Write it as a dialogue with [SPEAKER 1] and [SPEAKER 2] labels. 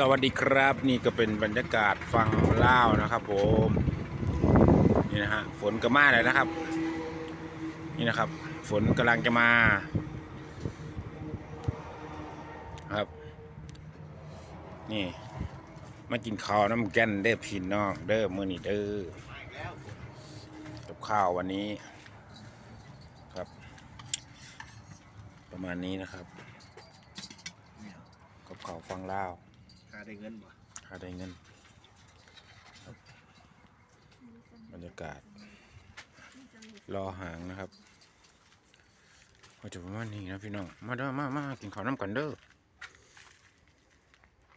[SPEAKER 1] สวัสดีครับนี่ก็เป็นบรรยากาศฟังเล่านะครับผมนี่นะฮะฝนก็มาเลยนะครับนี่นะครับฝนกำลังจะมาครับนี่มากินข้าวน้ำแกนเด้อพี่น้องเด้อมื้อนี้เด้อกับข้าววันนี้ครับประมาณนี้นะครับกับข้าวฟังเล่า
[SPEAKER 2] หาได้เงินบ่
[SPEAKER 1] หาได้เงินบรรยากาศรอหางนะครับก็จะประมาณนี้นะพี่น้องมาเด้อมากินข้าวน้ำกันเด้อ